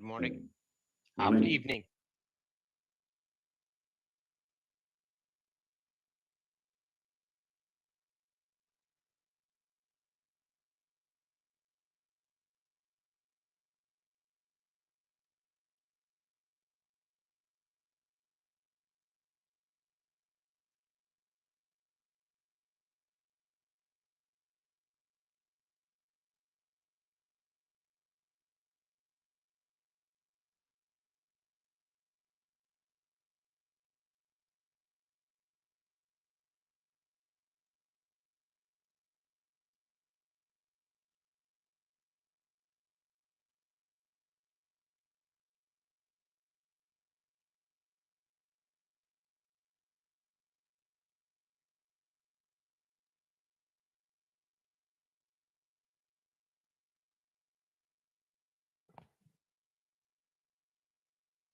morning, after Morning. evening.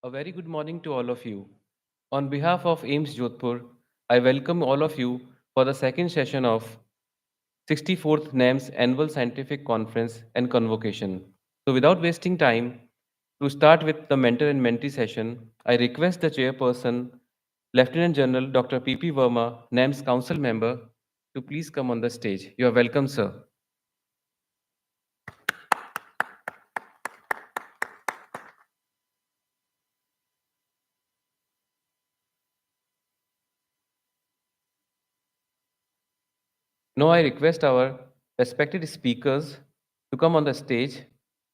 A very good morning to all of you. On behalf of AIMS Jodhpur, I welcome all of you for the second session of 64th NAMS Annual Scientific Conference and Convocation. So without wasting time, to start with the mentor and mentee session, I request the chairperson, Lieutenant General Dr. P.P. Verma, NAMS Council member, to please come on the stage. You are welcome, sir. Now I request our respected speakers to come on the stage.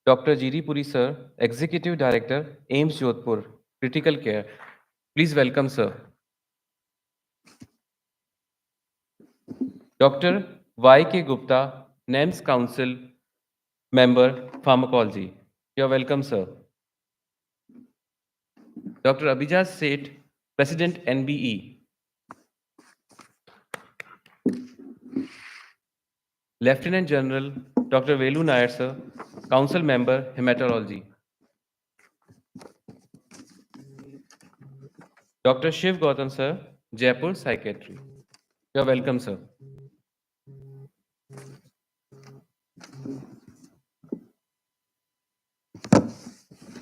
Dr. G.D. Puri sir, Executive Director, AIMS Jodhpur, Critical Care. Please welcome sir. Dr. Y.K. Gupta, NAMS Council Member, Pharmacology. You are welcome sir. Dr. Abhijat Seth, President, NBE. Lieutenant General Dr. Velu Nair sir, Council Member, Hematology. Dr. Shiv Gautam sir, Jaipur Psychiatry. You are welcome, sir.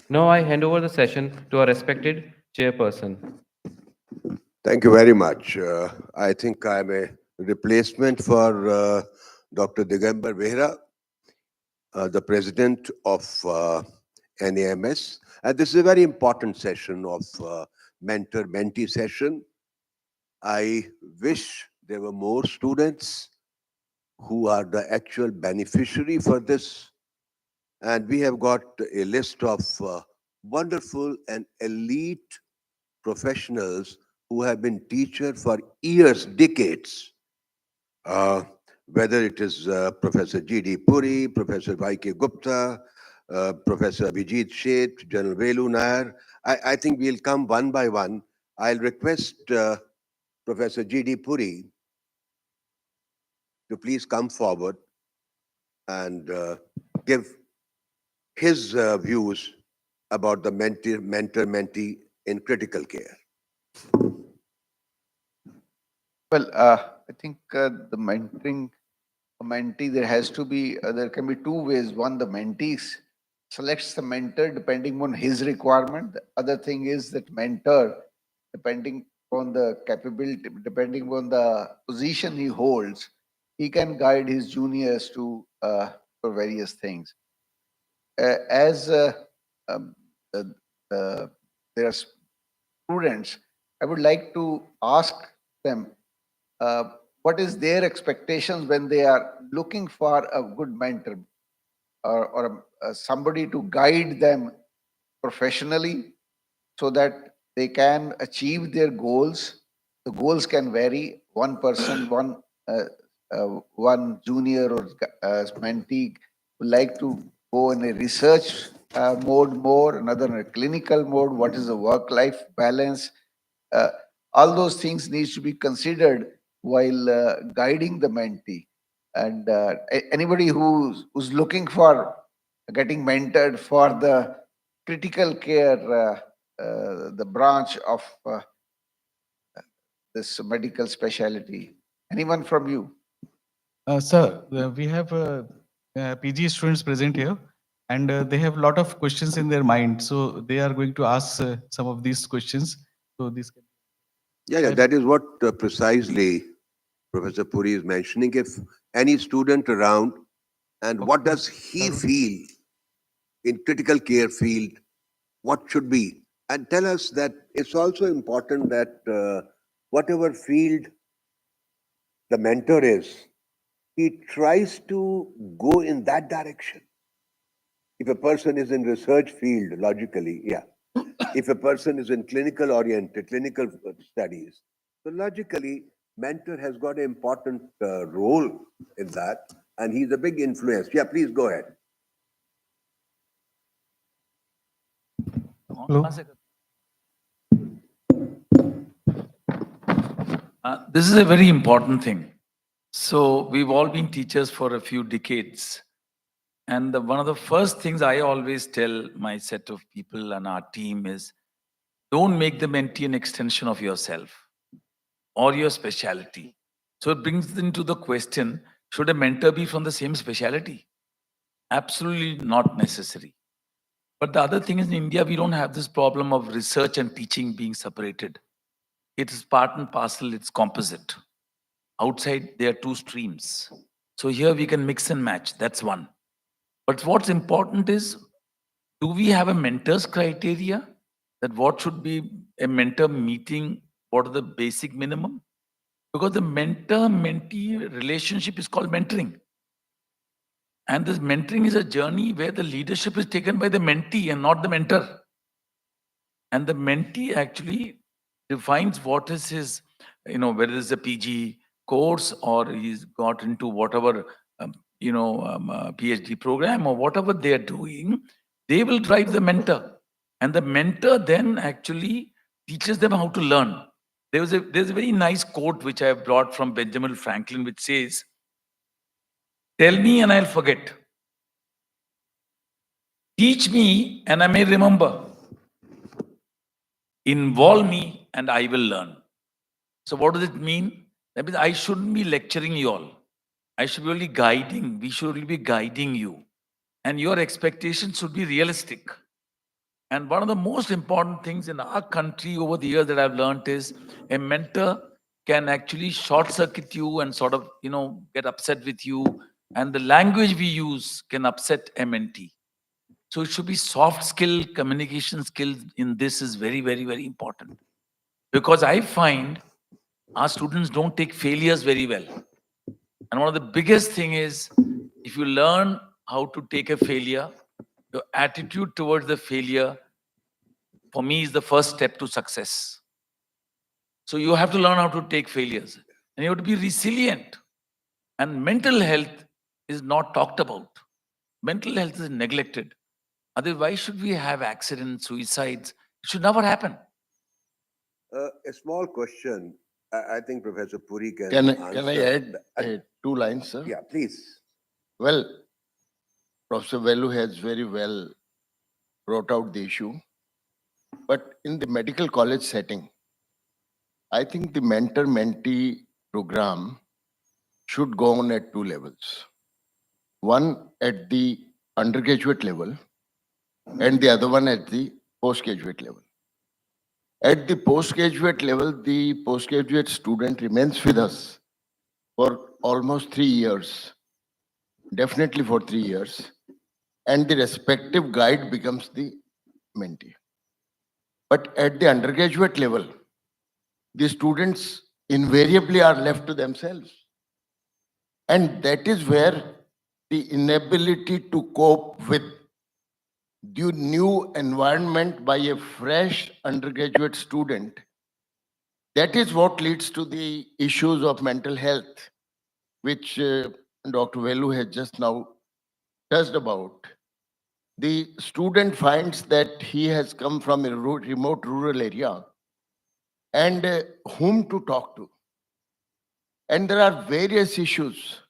Now I hand over the session to our respected chairperson. Thank you very much. I think I'm a replacement for Dr. Digambar Behra, the president of NAMS. And this is a very important session of mentor-mentee session. I wish there were more students who are the actual beneficiary for this. And we have got a list of wonderful and elite professionals who have been teachers for years, decades. Uh, whether it is Professor G.D. Puri, Professor Y.K. Gupta, Professor Abhijit Sheth, General Velu Nair. I think we'll come one by one. I'll request Professor G.D. Puri to please come forward and give his views about the mentor-mentee in critical care. Well, I think the mentoring a mentee, there has to be, there can be two ways. One, the mentee selects the mentor depending on his requirement. The other thing is that mentor, depending on the capability, depending on the position he holds, he can guide his juniors to for various things. As um, uh, there are students, I would like to ask them uh, what is their expectations when they are looking for a good mentor or somebody to guide them professionally so that they can achieve their goals. The goals can vary. One person, one junior or mentee would like to go in a research mode more, another in a clinical mode. What is the work-life balance? Uh, all those things needs to be considered while guiding the mentee. And anybody who's looking for getting mentored for the critical care, the branch of this medical specialty. Anyone from you? Sir, we have PG students present here. and they have a lot of questions in their mind. So they are going to ask some of these questions. So this can Yeah, I- that is what precisely Professor Puri is mentioning. If any student around, and what does he Tarun? feel in critical care field, what should be? And tell us that it's also important that whatever field the mentor is, he tries to go in that direction. If a person is in research field, logically, yeah. If a person is in clinical oriented, clinical studies, so logically, mentor has got an important role in that, and he's a big influence. Yeah, please go ahead. Hello. This is a very important thing. So we've all been teachers for a few decades. And one of the first things I always tell my set of people and our team is don't make the mentee an extension of yourself or your specialty. So it brings into the question, should a mentor be from the same specialty? Absolutely not necessary. But the other thing is in India, we don't have this problem of research and teaching being separated. It is part and parcel, it's composite. Outside, there are two streams. So here we can mix and match. That's one. But what's important is, do we have a mentor's criteria? That what should be a mentor meeting? What are the basic minimum? Because the mentor-mentee relationship is called mentoring. And this mentoring is a journey where the leadership is taken by the mentee and not the mentor. And the mentee actually defines what is his, whether it's a PG course or he's got into whatever, PhD program or whatever they are doing, they will drive the mentor. And the mentor then actually teaches them how to learn. There's a very nice quote which I have brought from Benjamin Franklin, which says, "Tell me and I'll forget. Teach me and I may remember. Involve me and I will learn." So what does it mean? That means I shouldn't be lecturing you all. I should be only guiding. We should only be guiding you. And your expectations should be realistic. And one of the most important things in our country over the years that I've learned is a mentor can actually short circuit you and sort of, get upset with you. And the language we use can upset a mentee. So it should be soft skill, communication skills in this is very, very, very important. Because I find our students don't take failures very well. And one of the biggest thing is, if you learn how to take a failure, your attitude towards the failure, for me, is the first step to success. So you have to learn how to take failures. And you have to be resilient. And mental health is not talked about. Mental health is neglected. Otherwise, why should we have accidents, suicides? It should never happen. A small question. I think Professor Puri can Can I answer. add two lines, sir? Yeah, please. Well, Professor Velu has very well brought out the issue. But in the medical college setting, I think the mentor-mentee program should go on at two levels. One at the undergraduate level and the other one at the postgraduate level. At the postgraduate level, the postgraduate student remains with us for almost 3 years, definitely for 3 years, and the respective guide becomes the mentee. But at the undergraduate level, the students invariably are left to themselves. And that is where the inability to cope with the new environment by a fresh undergraduate student, that is what leads to the issues of mental health, which Dr. Velu has just now touched about. The student finds that he has come from a remote rural area and whom to talk to. And there are various issues.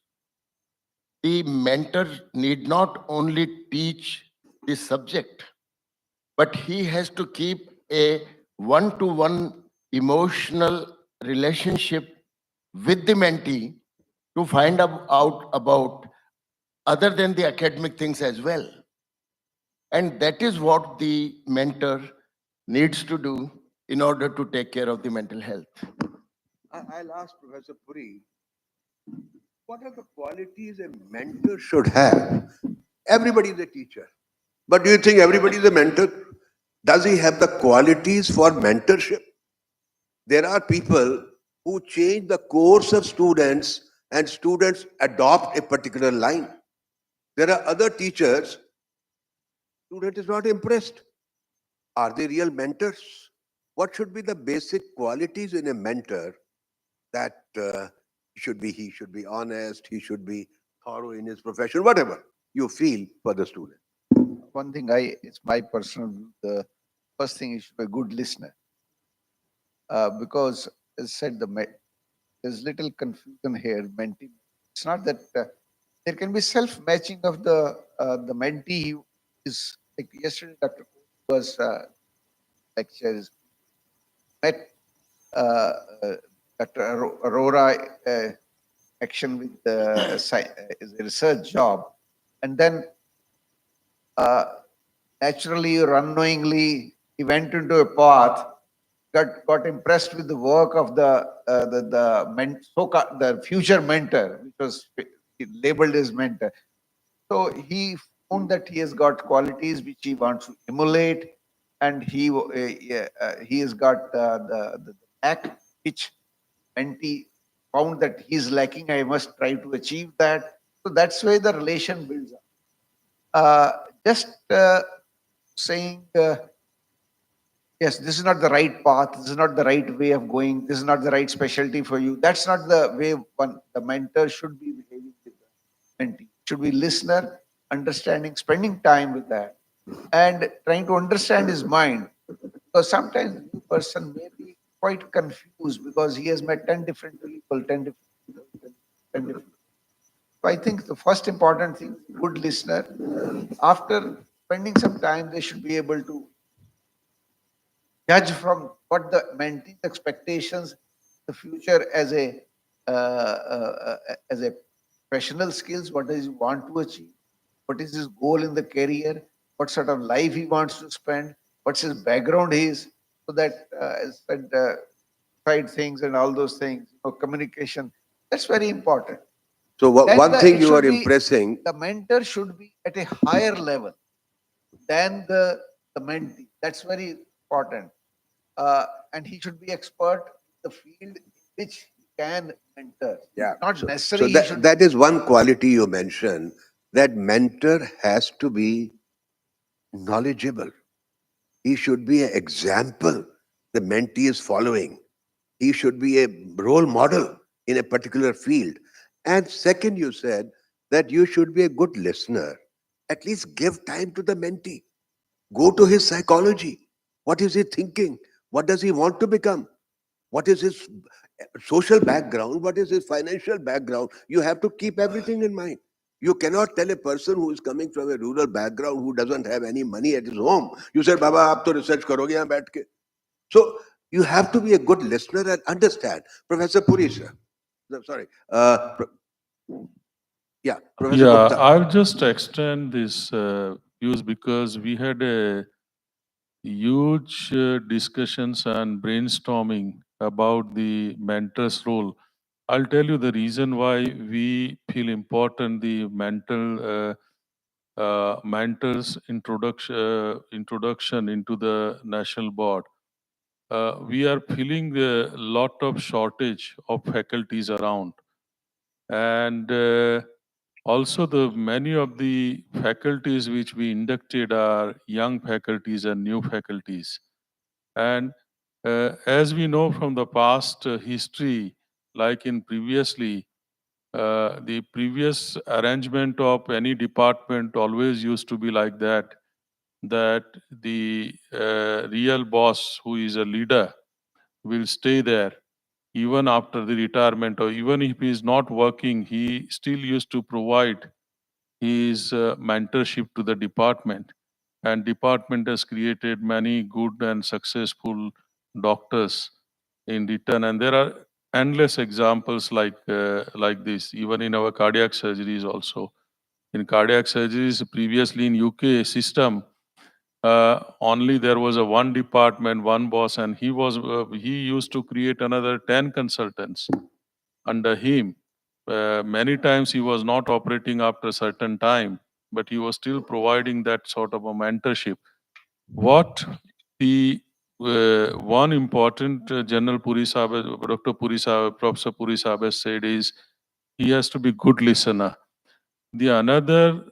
The mentor need not only teach the subject, but he has to keep a one-to-one emotional relationship with the mentee to find out about other than the academic things as well. And that is what the mentor needs to do in order to take care of the mental health. I'll ask Professor Puri, what are the qualities a mentor should have? Everybody is a teacher. But do you think everybody is a mentor? Does he have the qualities for mentorship? There are people who change the course of students and students adopt a particular line. There are other teachers, student is not impressed. Are they real mentors? What should be the basic qualities in a mentor that he should be honest, he should be thorough in his profession, whatever you feel for the student. One thing it's my personal view, the first thing is to be a good listener. Because as said, there's little confusion here. Mentee, it's not that there can be self-matching of the mentee. Is like yesterday, Dr. was lectures met uh, uh, Dr. Aurora action with is a research job, and then uh, naturally or unknowingly he went into a path, got impressed with the work of the future mentor, which was labeled as mentor. So he found that he has got qualities which he wants to emulate, and he has got the act which mentee found that he's lacking. I must try to achieve that. So that's why the relation builds up. Just saying, yes, this is not the right path, this is not the right way of going, this is not the right specialty for you. That's not the way the mentor should be behaving with the mentee. Should be listener, understanding, spending time with that, and trying to understand his mind. Because sometimes the new person may be quite confused because he has met 10 different people, 10 different people, 10 different. So I think the first important thing, good listener. After spending some time, they should be able to judge from what the mentee's expectations, the future as a professional skills, what does he want to achieve, what is his goal in the career, what sort of life he wants to spend, what's his background is, so that as said, side things and all those things, communication, that's very important. So Then one thing it you are should be, impressing, the mentor should be at a higher level than the mentee. That's very important. And he should be expert in the field in which he can mentor. yeah. Not So necessarily he that, should that is one quality you mentioned, that mentor has to be knowledgeable. He should be an example the mentee is following. He should be a role model in a particular field. And second, you said that you should be a good listener. At least give time to the mentee. Go to his psychology. What is he thinking? What does he want to become? What is his social background? What is his financial background? You have to keep everything in mind. You cannot tell a person who is coming from a rural background who doesn't have any money at his home. You said, Baba, aap to research karoge yahan baith ke. So you have to be a good listener and understand. Professor Puri, sir. No, sorry. Yeah, Professor Yeah, Gupta. I'll just extend this views because we had a huge discussions and brainstorming about the mentor's role. I'll tell you the reason why we feel important the mentor's introduction into the national board. We are feeling a lot of shortage of faculties around, and also the many of the faculties which we inducted are young faculties and new faculties. And as we know from the past history, like in previously, the previous arrangement of any department always used to be like that, that the real boss who is a leader will stay there even after the retirement, or even if he is not working, he still used to provide his mentorship to the department. And department has created many good and successful doctors in return. And there are endless examples like this, even in our cardiac surgeries also. In cardiac surgeries, previously in UK system, only there was a one department, one boss, and he used to create another 10 consultants under him. Many times he was not operating after a certain time, but he was still providing that sort of a mentorship. What the one important General Puri Sahib, Dr. Puri Sahib, Professor Puri Sahib has said is he has to be good listener. The another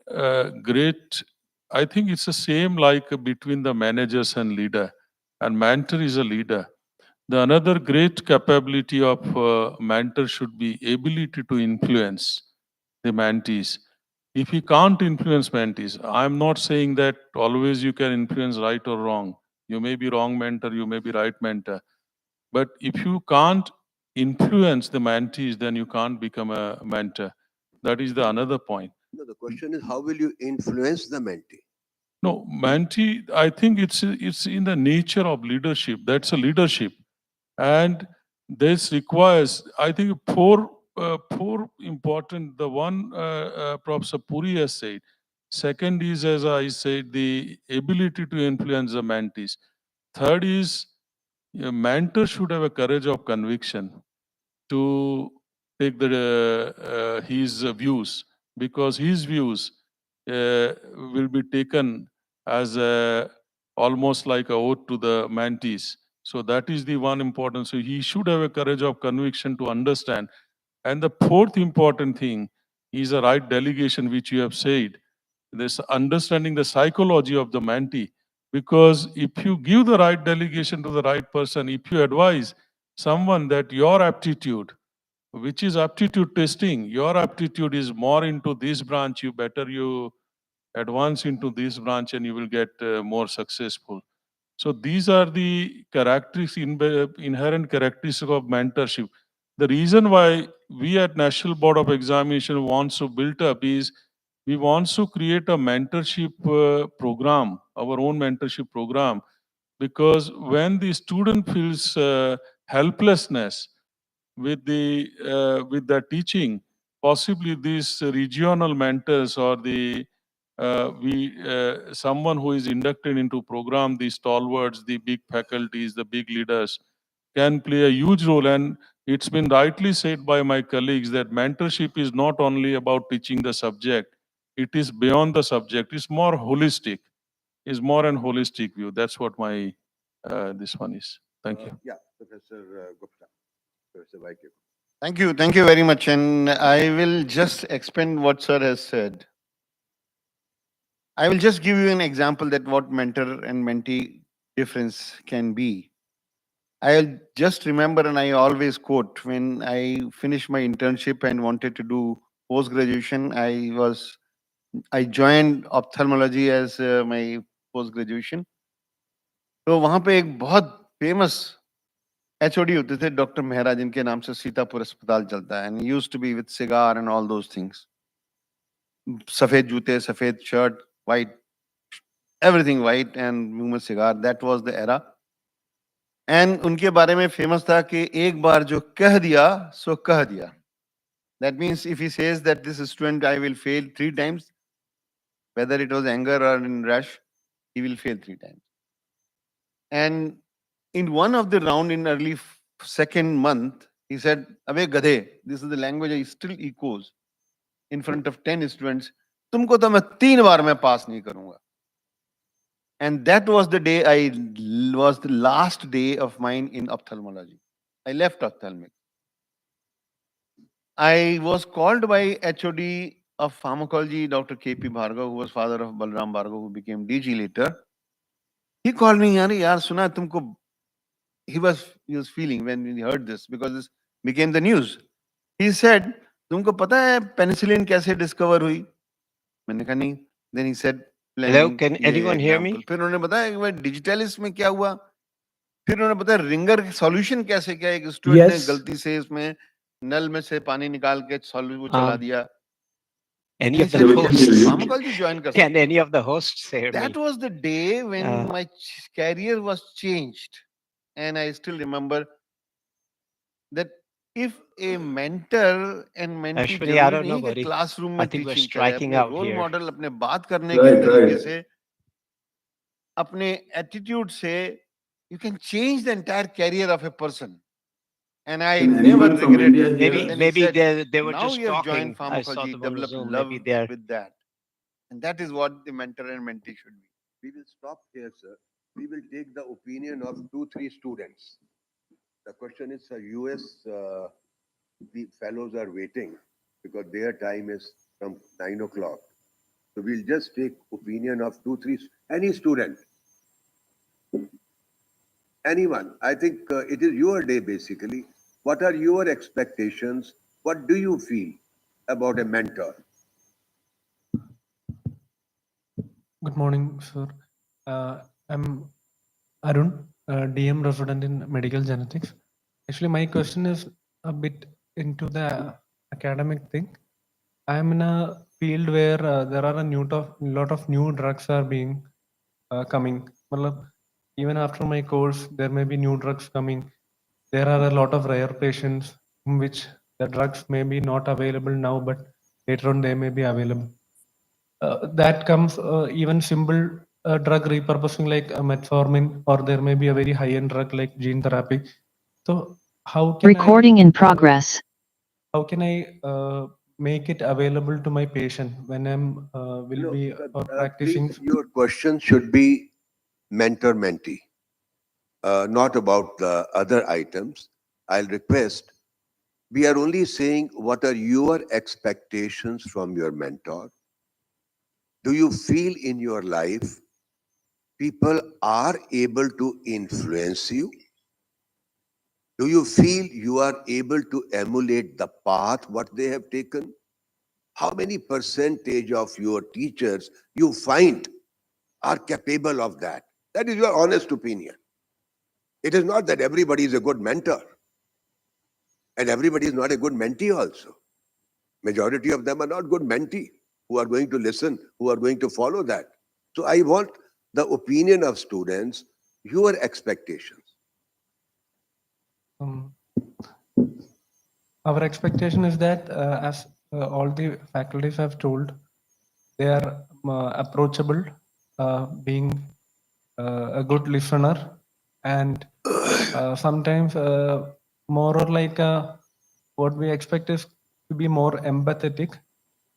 great, I think it's the same like between the managers and leader, and mentor is a leader. The another great capability of mentor should be ability to influence the mentees. If he can't influence mentees, I'm not saying that always you can influence right or wrong. You may be wrong mentor, you may be right mentor. But if you can't influence the mentees, then you can't become a mentor. That is the another point. No, the question is, how will you influence the mentee? No, mentee, I think it's in the nature of leadership. That's a leadership. And this requires, I think, four important. The one Professor Puri has said. Second is, as I said, the ability to influence the mentees. Third is, a mentor should have a courage of conviction to take his views, because his views will be taken as almost like a oath to the mentees. So that is the one important. So he should have a courage of conviction to understand. And the fourth important thing is a right delegation, which you have said. This understanding the psychology of the mentee. Because if you give the right delegation to the right person, if you advise someone that your aptitude, which is aptitude testing, your aptitude is more into this branch, you advance into this branch and you will get more successful. So these are the inherent characteristics of mentorship. The reason why we at National Board of Examination wants to build up is we want to create a mentorship program, our own mentorship program, because when the student feels helplessness with the teaching, possibly these regional mentors or the someone who is inducted into program, the stalwarts, the big faculties, the big leaders, can play a huge role. And it's been rightly said by my colleagues that mentorship is not only about teaching the subject, it is beyond the subject. It's more holistic. Is more an holistic view. That's what my this one is. Thank you. Yeah, Professor Gupta, Professor Vaiku. Thank you very much. And I will just expand what sir has said. I will just give you an example that what mentor and mentee difference can be. I'll just remember, and I always quote, when I finished my internship and wanted to do post graduation, I joined ophthalmology as my post graduation. तो वहां पे एक बहुत famous HOD होते थे doctor Mehra, जिनके नाम से सीतापुर अस्पताल चलता है, and used to be with cigar and all those things. सफेद जूते, सफेद शर्ट, वाइट, एवरीथिंग वाइट एंड मुंह में cigar. That was the era. And उनके बारे में फेमस था कि एक बार जो कह दिया सो कह दिया. That means if he says that this student I will fail 3 times, whether it was anger or in rush, he will fail 3 times. And in one of the round in early second month, he said, "Abey gadhe," this is the language I still echoes in front of 10 students. "Tumko to main 3 baar mein pass nahi karunga." And that was the day was the last day of mine in ophthalmology. I left ophthalmic. I was called by HOD of pharmacology, Dr. K.P. Bhargav, who was father of Balram Bhargav, who became DG later. He called me, yaar suna tumko. He was feeling when he heard this, because this became the news. He said, "तुमको पता है penicillin कैसे discover हुई?" मैंने कहा नहीं. Then he said, Hello, planning can ये anyone hear me? example. फिर उन्होंने बताया कि भाई digitalis में क्या हुआ. फिर उन्होंने बताया रिंगर सॉल्यूशन कैसे, क्या एक स्टूडेंट ने गलती से इसमें नल में से पानी निकाल के वो चला दिया. Any He of the said, hosts? pharmacology join कर Can सकते any of the hosts hear That me? was the day when my career was changed. And I still remember that if a mentor and mentee Ashwini, I जरूरी don't know, नहीं कि buddy. Classroom I में think we're teaching करे, striking अपने out role here. Model, अपने बात करने के तरीके से अपने एटीट्यूड से you can change the entire career of a person. And I Can never anyone from regretted. India Maybe here? Then he maybe said, they were now just you have joined talking. I saw pharmacology, them on develop Zoom. love Maybe they're with that. And that is what the mentor and mentee should be. We will stop here, sir. We will take the opinion of 2, 3 students. The question is, US the fellows are waiting because their time is from 9 o'clock. So we'll just take opinion of 2, 3, any student. Anyone. I think it is your day basically. What are your expectations? What do you feel about a mentor? Good morning, sir. I'm Arun, DM resident in medical genetics. Actually, my question is a bit into the academic thing. I'm in a field where there are lot of new drugs are being coming. Matlab, even after my course, there may be new drugs coming. There are a lot of rare patients in which the drugs may be not available now, but later on they may be available. That comes even simple drug repurposing like metformin, or there may be a very high-end drug like gene therapy. So how can Recording in progress. How can I make it available to my patient when I'm will be practicing? Please, your question should be mentor-mentee, not about the other items. I'll request, we are only saying what are your expectations from your mentor. Do you feel in your life people are able to influence you? Do you feel you are able to emulate the path what they have taken? How many percentage of your teachers you find are capable of that? That is your honest opinion. It is not that everybody is a good mentor and everybody is not a good mentee also. Majority of them are not good mentee who are going to listen, who are going to follow that. So I want the opinion of students, your expectations. Our expectation is that as all the faculties have told, they are approachable, being a good listener, and sometimes more or like what we expect is to be more empathetic.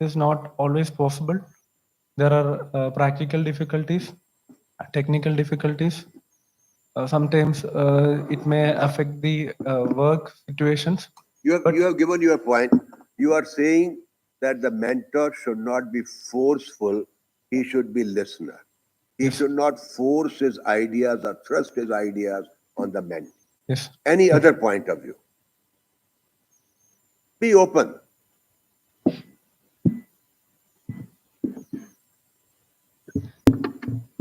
Is not always possible. There are practical difficulties, technical difficulties. Sometimes it may affect the work situations. You have given your point. You are saying that the mentor should not be forceful. He should be listener. He should not force his ideas or thrust his ideas on the mentee. Yes. Any other point of view? Be open.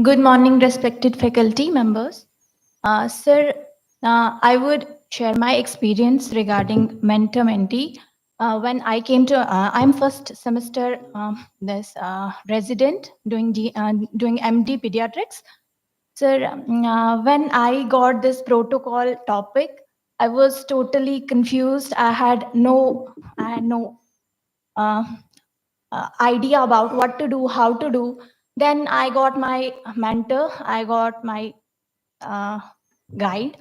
Good morning, respected faculty members. Sir, I would share my experience regarding mentor-mentee. When I came to, I'm first semester this resident doing doing MD pediatrics. Sir, when I got this protocol topic, I was totally confused. I had no uh, idea about what to do, how to do. Then I got my mentor, I got my guide.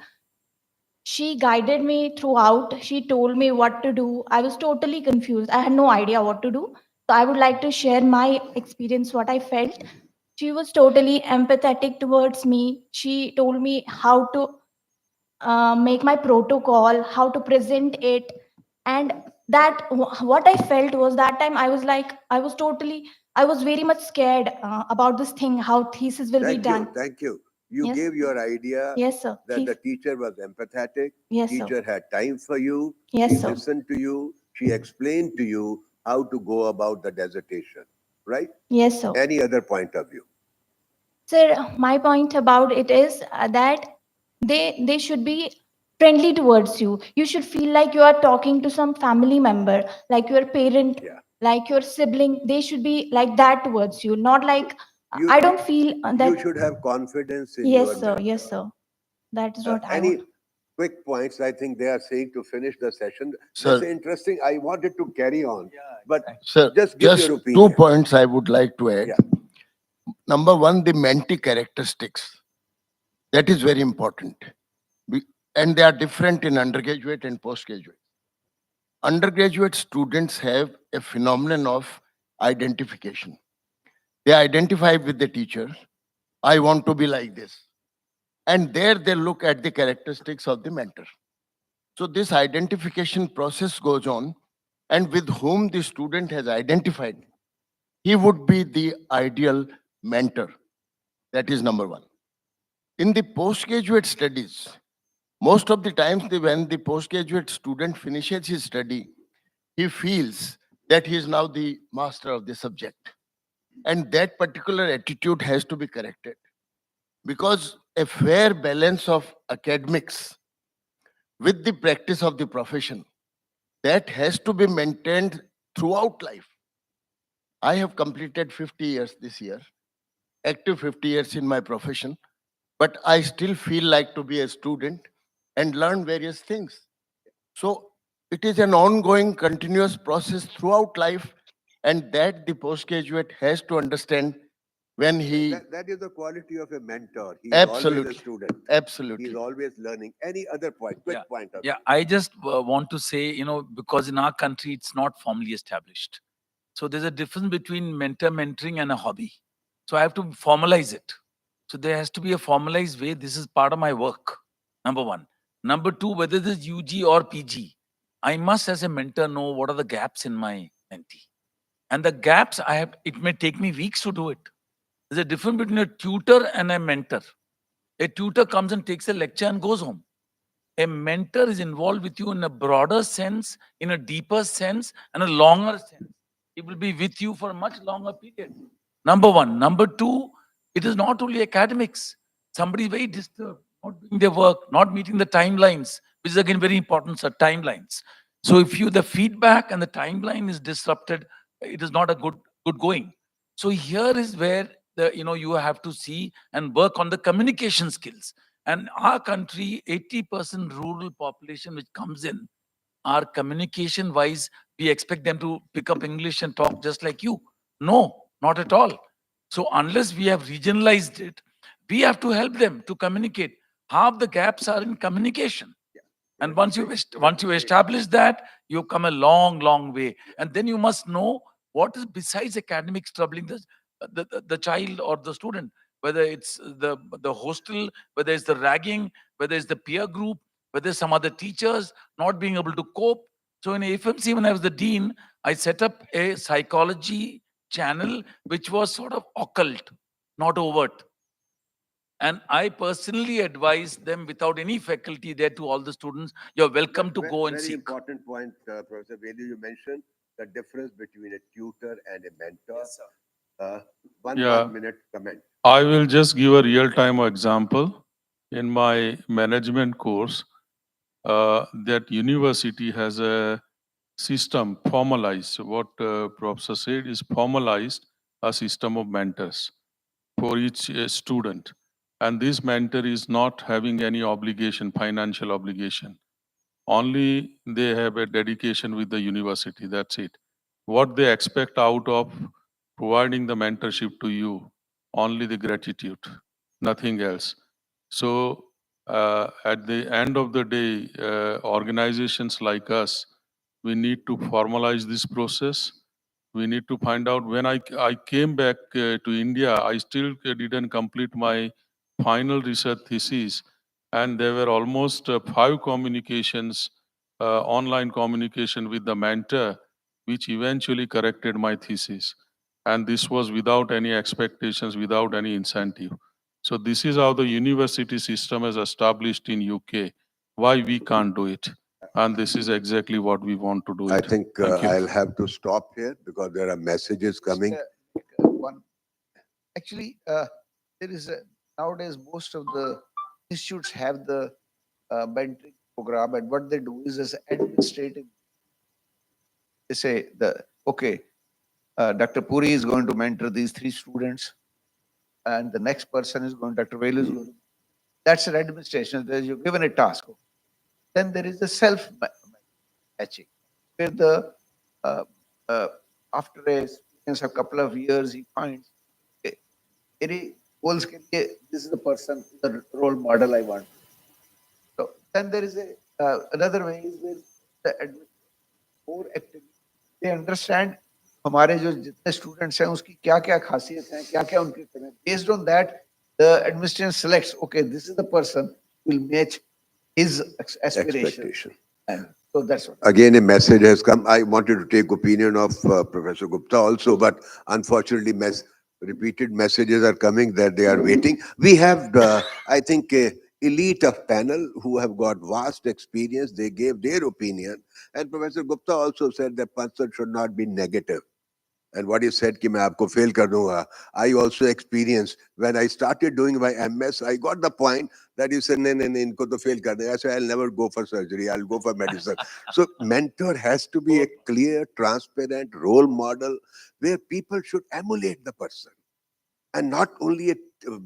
She guided me throughout. She told me what to do. I was totally confused. I had no idea what to do. So I would like to share my experience, what I felt. She was totally empathetic towards me. She told me how to make my protocol, how to present it. And that what I felt was that time I was like, I was very much scared about this thing, how thesis will be done. Thank you. You Yes. gave your idea Yes, sir. that the teacher was empathetic. Yes, sir. Teacher had time for you. Yes, She sir. listened to you. She explained to you how to go about the dissertation, right? Yes, sir. Any other point of view? Sir, my point about it is that they should be friendly towards you. You should feel like you are talking to some family member, like your parent, like your sibling. They should be like that towards you, not like I don't feel that. You should have confidence in Yes, your sir. mentor. Yes, sir. That is what I Any want. quick points? I think they are saying to finish the session. Sir. That's interesting. I wanted to carry on, but Sir, just give just your opinion. 2 points I would like to add. Yeah. number one, the mentee characteristics. That is very important. And they are different in undergraduate and postgraduate. Undergraduate students have a phenomenon of identification. They identify with the teacher. I want to be like this. And there they look at the characteristics of the mentor. So this identification process goes on, and with whom the student has identified, he would be the ideal mentor. That is number one. In the postgraduate studies, most of the times when the postgraduate student finishes his study, he feels that he is now the master of the subject. And that particular attitude has to be corrected, because a fair balance of academics with the practice of the profession, that has to be maintained throughout life. I have completed 50 years this year, active 50 years in my profession, but I still feel like to be a student and learn various things. So it is an ongoing, continuous process throughout life, and that the postgraduate has to understand when he. That is the quality of a mentor. He is always a Absolutely. student. Absolutely. He is always learning. Any other point? Quick point. Yeah, I just want to say, because in our country, it's not formally established. So there's a difference between mentoring and a hobby. So I have to formalize it. So there has to be a formalized way. This is part of my work, number one. Number two, whether this is UG or PG, I must as a mentor know what are the gaps in my mentee. And the gaps it may take me weeks to do it. There's a difference between a tutor and a mentor. A tutor comes and takes a lecture and goes home. A mentor is involved with you in a broader sense, in a deeper sense, and a longer sense. He will be with you for a much longer period. Number one. Number two, it is not only academics. Somebody is very disturbed, not doing their work, not meeting the timelines, which is again very important, sir, timelines. So if the feedback and the timeline is disrupted, it is not a good going. So here is where you have to see and work on the communication skills. And our country, 80% rural population which comes in, our communication wise, we expect them to pick up English and talk just like you. No, not at all. So unless we have regionalized it, we have to help them to communicate. Half the gaps are in communication. And once you establish that, you come a long way. And then you must know what is besides academics troubling the child or the student, whether it's the hostel, whether it's the ragging, whether it's the peer group, whether it's some other teachers not being able to cope. So in AFMC, when I was the dean, I set up a psychology channel which was sort of occult, not overt. And I personally advise them without any faculty there to all the students, you're welcome to go and Very seek. important point, Professor Velu, you mentioned the difference between a tutor and a mentor. Yes, sir. Yeah. 1 minute comment. I will just give a real-time example. In my management course, that university has a system formalized. What Professor said is formalized a system of mentors for each student. And this mentor is not having any obligation, financial obligation. Only they have a dedication with the university. That's it. What they expect out of providing the mentorship to you, only the gratitude, nothing else. So at the end of the day, organizations like us, we need to formalize this process. We need to find out when I came back to India, I still didn't complete my final research thesis. And there were almost 5 communications, online communication with the mentor, which eventually corrected my thesis. And this was without any expectations, without any incentive. So this is how the university system is established in UK. Why we can't do it? And this is exactly what we want to do. I It. think Thank you. I'll have to stop here because there are messages coming. Actually, there is nowadays most of the institutes have the mentoring program, and what they do is as administrative. They say okay, Dr. Puri is going to mentor these 3 students, and the next person is going, Dr. Velu is going to. That's an administration. You're given a task. Then there is the self-matching, where after a couple of years, he finds मेरी goals के लिए this is the person, the role model I want. So then there is another way is where the more actively they understand हमारे जो जितने students हैं उसकी क्या क्या खासियत हैं, क्या क्या उनके हैं. Based on that, the administration selects, okay, this is the person who will match his aspirations. Expectation. And so that's what. Again, a message has come. I wanted to take opinion of Professor Gupta also, but unfortunately, repeated messages are coming that they are waiting. We have, I think, a elite of panel who have got vast experience. They gave their opinion. And Professor Gupta also said that person should not be negative. And what he said कि मैं आपको fail कर दूंगा. I also experienced when I started doing my MS, I got the point that he said नहीं इनको तो fail कर देगा. I said I'll never go for surgery. I'll go for medicine. So mentor has to be a clear, transparent role model where people should emulate the person, and not only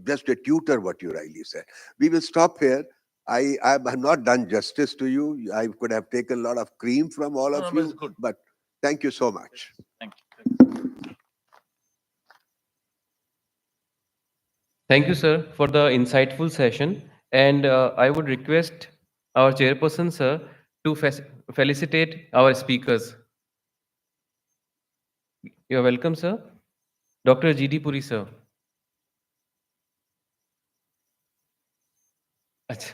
just a tutor. What you rightly said. We will stop here. I have not done justice to you. I could have taken a lot of cream from all of No, you, it's good. but thank you so much. Thank you. Thank you, sir, for the insightful session. And I would request our chairperson, sir, to felicitate our speakers. You are welcome, sir. Dr. G.D. Puri, sir. Achha.